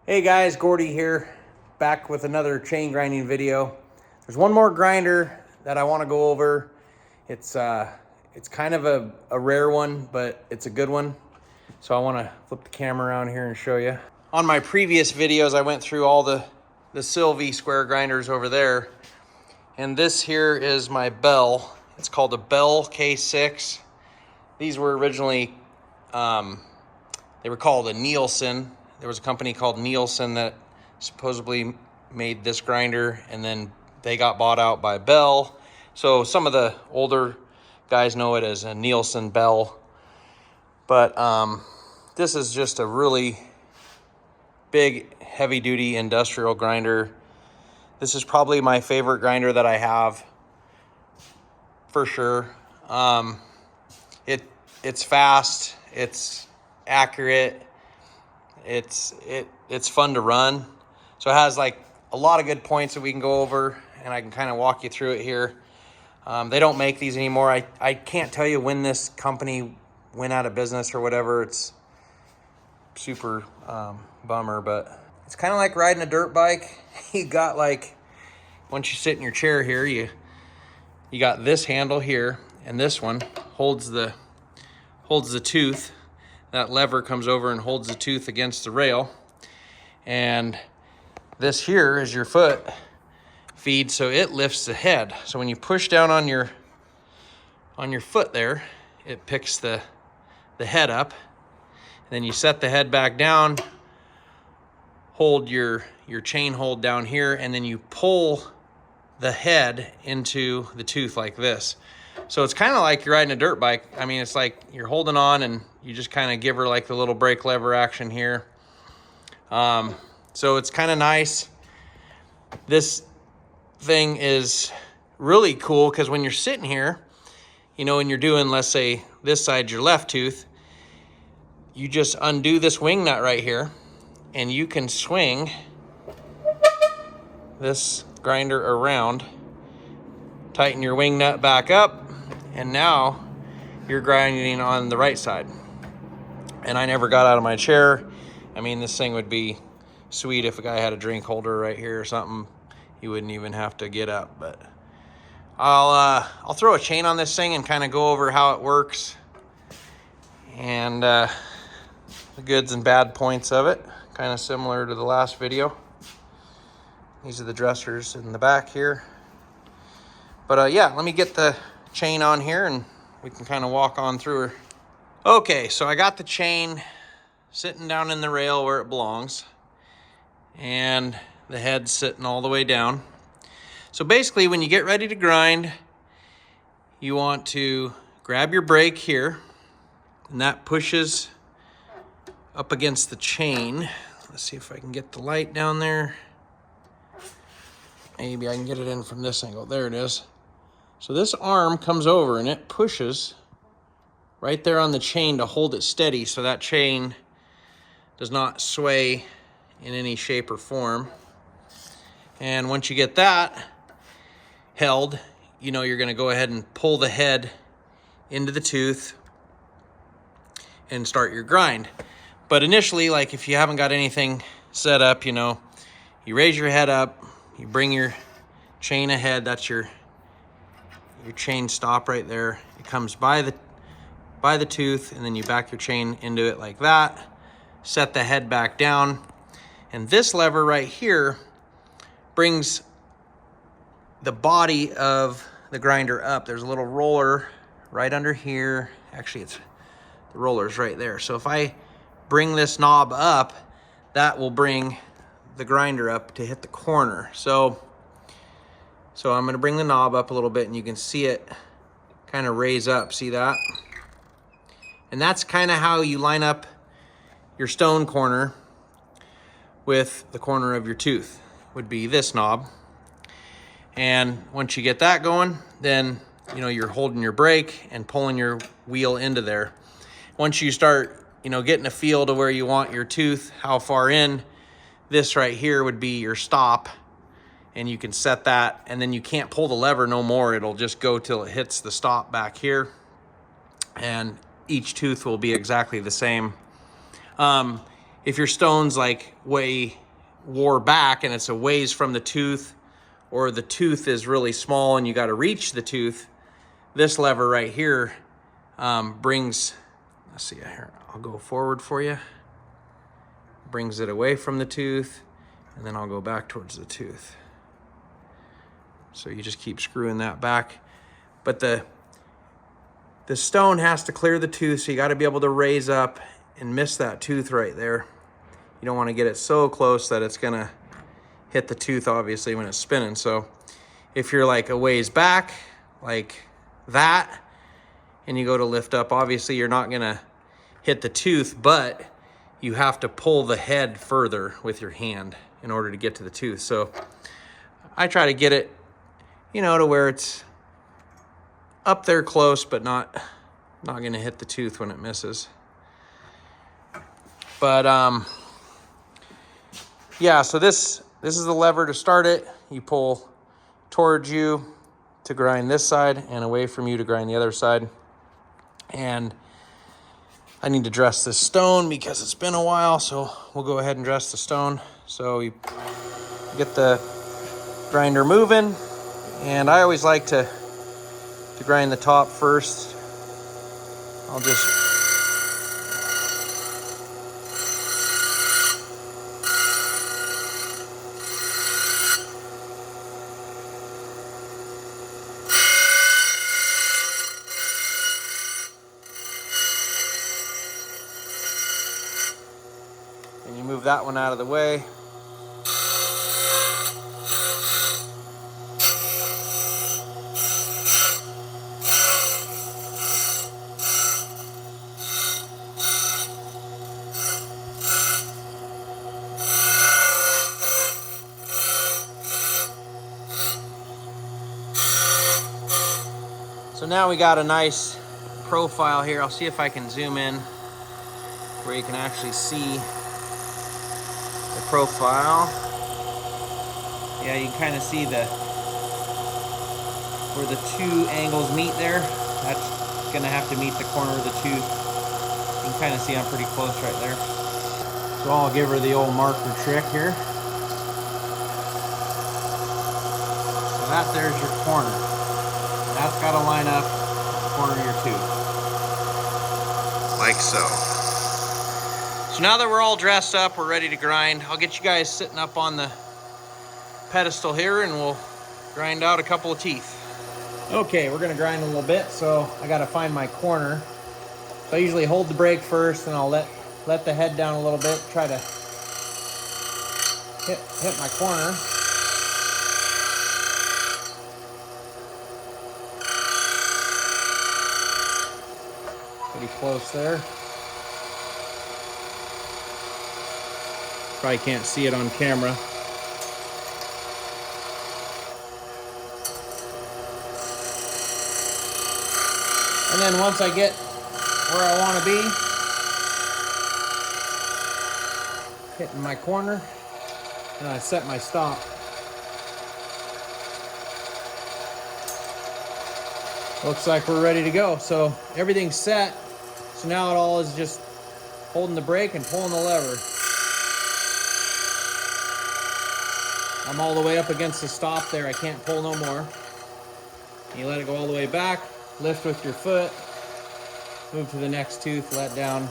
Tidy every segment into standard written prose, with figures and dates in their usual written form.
Hey guys, Gordy here, back with another chain grinding video. There's one more grinder that I want to go over. It's kind of a rare one, but it's a good one. So I want to flip the camera around here and show you. On my previous videos, I went through all the Sylvie square grinders over there. And this here is my Bell. It's called a Bell K-6. These were originally, they were called a Nielsen. There was a company called Nielsen that supposedly made this grinder, and then they got bought out by Bell. So some of the older guys know it as a Nielsen Bell. But this is just a really big, heavy-duty industrial grinder. This is probably my favorite grinder that I have, for sure. It's fast, it's accurate, it's fun to run. So it has like a lot of good points that we can go over, and I can kind of walk you through it here. They don't make these anymore. I can't tell you when this company went out of business or whatever. It's super bummer, but it's kind of like riding a dirt bike. You got, like, once you sit in your chair here, you got this handle here, and this one holds the tooth. That lever comes over and holds the tooth against the rail. And this here is your foot feed, so it lifts the head. So when you push down on your foot there, it picks the head up. And then you set the head back down, hold your chain hold down here, and then you pull the head into the tooth like this. So it's kind of like you're riding a dirt bike. I mean, it's like you're holding on and you just kind of give her like the little brake lever action here. So it's kind of nice. This thing is really cool because when you're sitting here, you know, and you're doing, let's say this side's your left tooth, you just undo this wing nut right here and you can swing this grinder around, tighten your wing nut back up, and now you're grinding on the right side. And I never got out of my chair. I mean, this thing would be sweet if a guy had a drink holder right here or something. You wouldn't even have to get up. But I'll throw a chain on this thing and kind of go over how it works and the goods and bad points of it, kind of similar to the last video. These are the dressers in the back here. But yeah, let me get the chain on here and we can kind of walk on through her. Okay, so I got the chain sitting down in the rail where it belongs, and the head's sitting all the way down. So basically, when you get ready to grind, you want to grab your brake here, and that pushes up against the chain. Let's see if I can get the light down there. Maybe I can get it in from this angle. There it is. So this arm comes over and it pushes right there on the chain to hold it steady so that chain does not sway in any shape or form. And once you get that held, you know you're going to go ahead and pull the head into the tooth and start your grind. But initially, like if you haven't got anything set up, you know, you raise your head up, you bring your chain ahead, that's your chain stop right there. It comes by the tooth, and then you back your chain into it like that, set the head back down, and this lever right here brings the body of the grinder up. There's a little roller right under here. Actually, the roller's right there. So if I bring this knob up, that will bring the grinder up to hit the corner. So I'm gonna bring the knob up a little bit and you can see it kind of raise up, see that? And that's kind of how you line up your stone corner with the corner of your tooth, would be this knob. And once you get that going, then you know you're holding your brake and pulling your wheel into there. Once you start, you know, getting a feel to where you want your tooth, how far in, this right here would be your stop, and you can set that, and then you can't pull the lever no more. It'll just go till it hits the stop back here, and each tooth will be exactly the same. if your stone's like way wore back and it's a ways from the tooth, or the tooth is really small and you got to reach the tooth, this lever right here brings, let's see here, I'll go forward for you, brings it away from the tooth, and then I'll go back towards the tooth. So you just keep screwing that back. But the stone has to clear the tooth, so you got to be able to raise up and miss that tooth right there. You don't want to get it so close that it's gonna hit the tooth, obviously, when it's spinning. So if you're like a ways back, like that, and you go to lift up, obviously you're not gonna hit the tooth, but you have to pull the head further with your hand in order to get to the tooth. So I try to get it, you know, to where it's up there close, but not gonna hit the tooth when it misses. But yeah, so this is the lever to start it. You pull towards you to grind this side and away from you to grind the other side. And I need to dress this stone because it's been a while, so we'll go ahead and dress the stone. So you get the grinder moving, and I always like to grind the top first. I'll just and you move that one out of the way. So now we got a nice profile here. I'll see if I can zoom in where you can actually see the profile. Yeah, you can kind of see where the two angles meet there. That's gonna have to meet the corner of the tooth. You can kind of see I'm pretty close right there. So I'll give her the old marker trick here. So that there's your corner. That's got to line up with the corner of your tooth. Like so. So now that we're all dressed up, we're ready to grind. I'll get you guys sitting up on the pedestal here and we'll grind out a couple of teeth. Okay, we're gonna grind a little bit, so I gotta find my corner. So I usually hold the brake first and I'll let the head down a little bit, try to hit my corner. Pretty close there. Probably can't see it on camera. And then once I get where I want to be, hitting my corner, and I set my stop. Looks like we're ready to go. So everything's set. So now it all is just holding the brake and pulling the lever. I'm all the way up against the stop there. I can't pull no more. You let it go all the way back, lift with your foot, move to the next tooth, let down.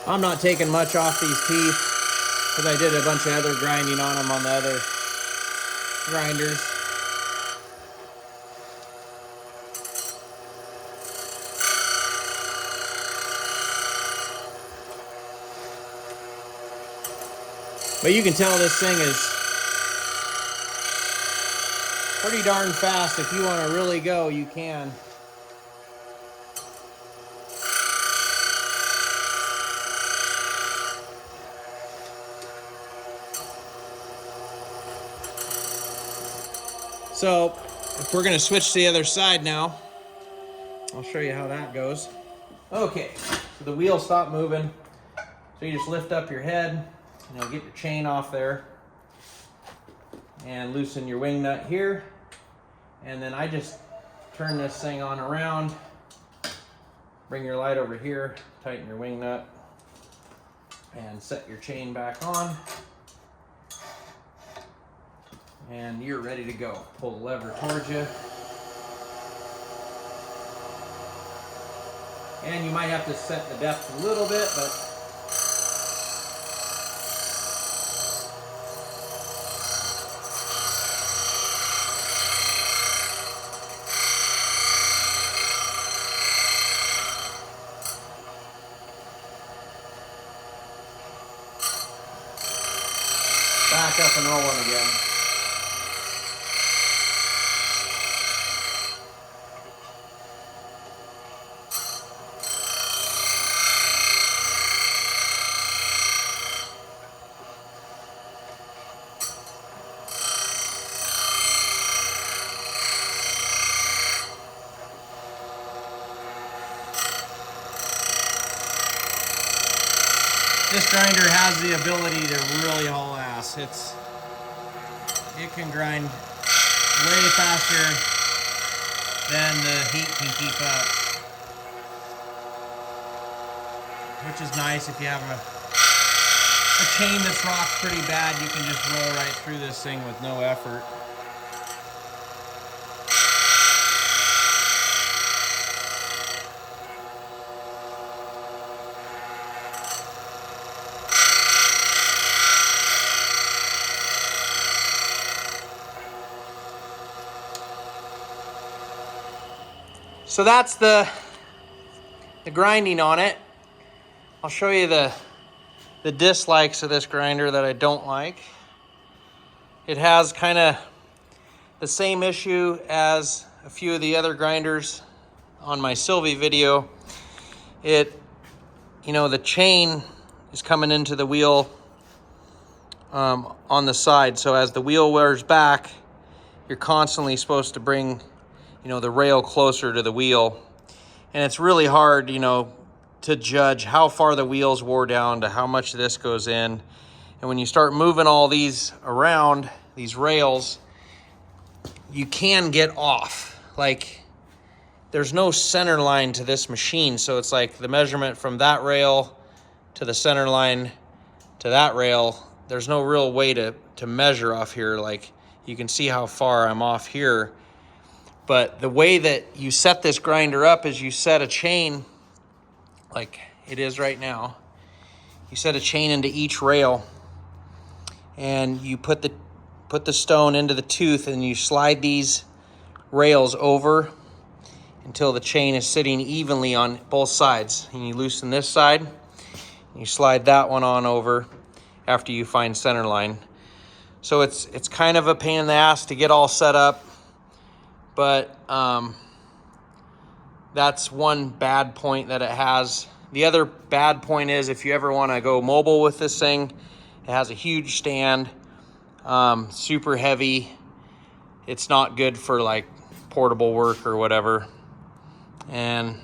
I'm not taking much off these teeth because I did a bunch of other grinding on them on the other grinders. But you can tell this thing is pretty darn fast. If you want to really go, you can. So If we're gonna switch to the other side now, I'll show you how that goes. Okay, so the wheel stopped moving. So you just lift up your head, and you'll get your chain off there, and loosen your wing nut here. And then I just turn this thing on around, bring your light over here, tighten your wing nut, and set your chain back on. And you're ready to go. Pull the lever towards you. And you might have to set the depth a little bit, but back up and rolling again. This grinder has the ability to really haul ass. It can grind way faster than the heat can keep up, which is nice. If you have a chain that's rocked pretty bad, you can just roll right through this thing with no effort. So that's the grinding on it. I'll show you the dislikes of this grinder that I don't like. It has kind of the same issue as a few of the other grinders on my Sylvie video. The chain is coming into the wheel on the side. So as the wheel wears back, you're constantly supposed to bring the rail closer to the wheel. And it's really hard, to judge how far the wheels wore down to how much this goes in. And when you start moving all these around, these rails, you can get off. Like, there's no center line to this machine. So it's like the measurement from that rail to the center line to that rail, there's no real way to measure off here. Like, you can see how far I'm off here. But the way that you set this grinder up is you set a chain, like it is right now. You set a chain into each rail, and you put the stone into the tooth, and you slide these rails over until the chain is sitting evenly on both sides. And you loosen this side, and you slide that one on over after you find center line. So it's kind of a pain in the ass to get all set up. But that's one bad point that it has. The other bad point is if you ever want to go mobile with this thing, it has a huge stand, super heavy. It's not good for like portable work or whatever. And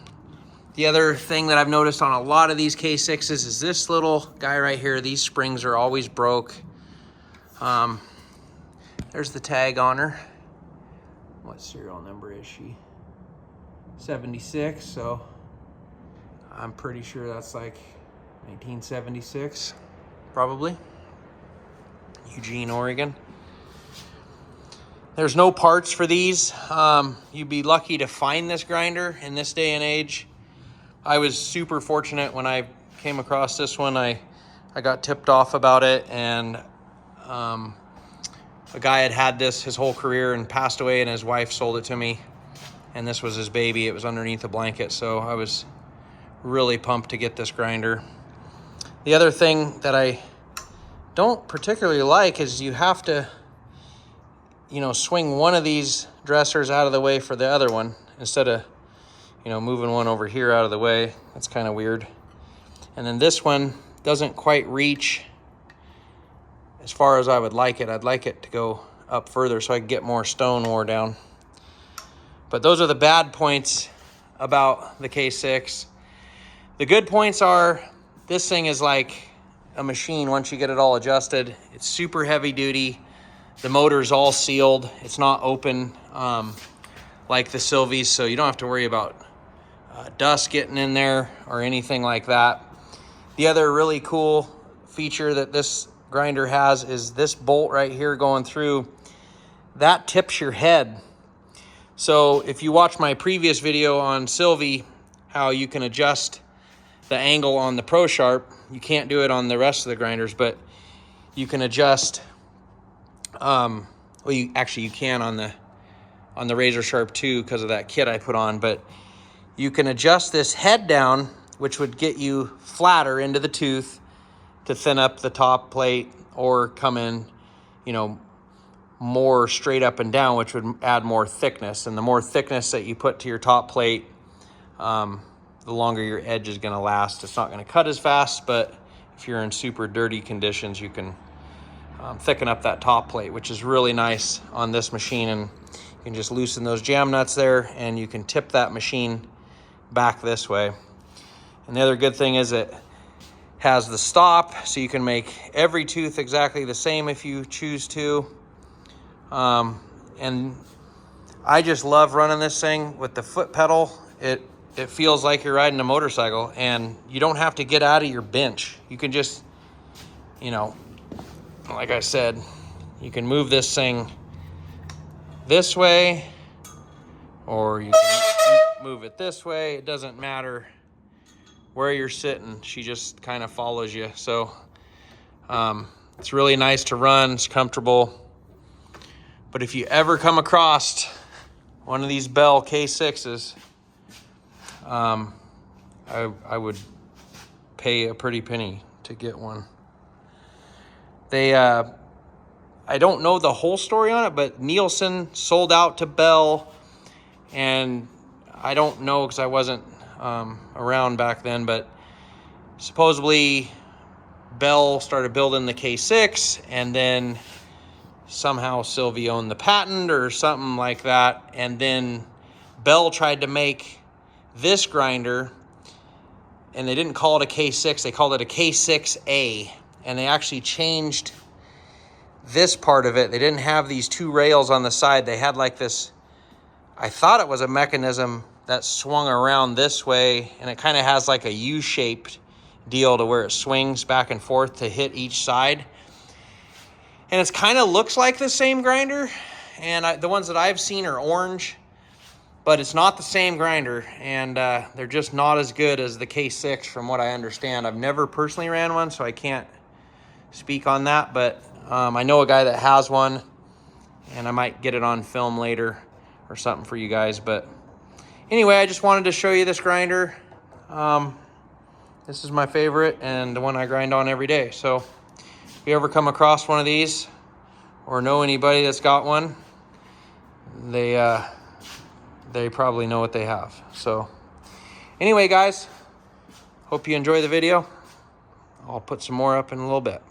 the other thing that I've noticed on a lot of these K6s is this little guy right here. These springs are always broke. There's the tag on her. What serial number is she? 76, so I'm pretty sure that's like 1976, probably. Eugene, Oregon. There's no parts for these. You'd be lucky to find this grinder in this day and age. I was super fortunate when I came across this one. I got tipped off about it, and a guy had this his whole career and passed away, and his wife sold it to me, and this was his baby. It was underneath a blanket, so I was really pumped to get this grinder. The other thing that I don't particularly like is you have to swing one of these dressers out of the way for the other one instead of moving one over here out of the way. That's kind of weird. And then this one doesn't quite reach as far as I would like it. I'd like it to go up further so I can get more stone wore down. But those are the bad points about the K-6. The good points are this thing is like a machine once you get it all adjusted. It's super heavy duty. The motor's all sealed. It's not open like the Sylvies, so you don't have to worry about dust getting in there or anything like that. The other really cool feature that this grinder has is this bolt right here going through. That tips your head. So if you watch my previous video on Sylvie, how you can adjust the angle on the Pro Sharp, you can't do it on the rest of the grinders, but you can adjust, well, you can on the Razor Sharp 2 because of that kit I put on, but you can adjust this head down, which would get you flatter into the tooth to thin up the top plate, or come in, you know, more straight up and down, which would add more thickness. And the more thickness that you put to your top plate, the longer your edge is gonna last. It's not gonna cut as fast, but if you're in super dirty conditions, you can thicken up that top plate, which is really nice on this machine. And you can just loosen those jam nuts there, and you can tip that machine back this way. And the other good thing is it has the stop, so you can make every tooth exactly the same if you choose to. And I just love running this thing with the foot pedal. It feels like you're riding a motorcycle, and you don't have to get out of your bench. You can just, you know, like I said, you can move this thing this way, or you can move it this way. It doesn't matter where you're sitting. She just kind of follows you. So it's really nice to run. It's comfortable. But if you ever come across one of these Bell K6s, I would pay a pretty penny to get one. They, I don't know the whole story on it, but Nielsen sold out to Bell, and I don't know because I wasn't around back then, but supposedly Bell started building the K6, and then somehow Sylvie owned the patent or something like that, and then Bell tried to make this grinder, and they didn't call it a K6, they called it a K6A, and they actually changed this part of it. They didn't have these two rails on the side. They had like this, I thought it was a mechanism that swung around this way, and it kind of has like a U-shaped deal to where it swings back and forth to hit each side. And it kind of looks like the same grinder, and the ones that I've seen are orange, but it's not the same grinder, and they're just not as good as the K6 from what I understand. I've never personally ran one, so I can't speak on that, but I know a guy that has one, and I might get it on film later or something for you guys. But anyway, I just wanted to show you this grinder. This is my favorite and the one I grind on every day. So if you ever come across one of these or know anybody that's got one, they probably know what they have. So anyway, guys, hope you enjoy the video. I'll put some more up in a little bit.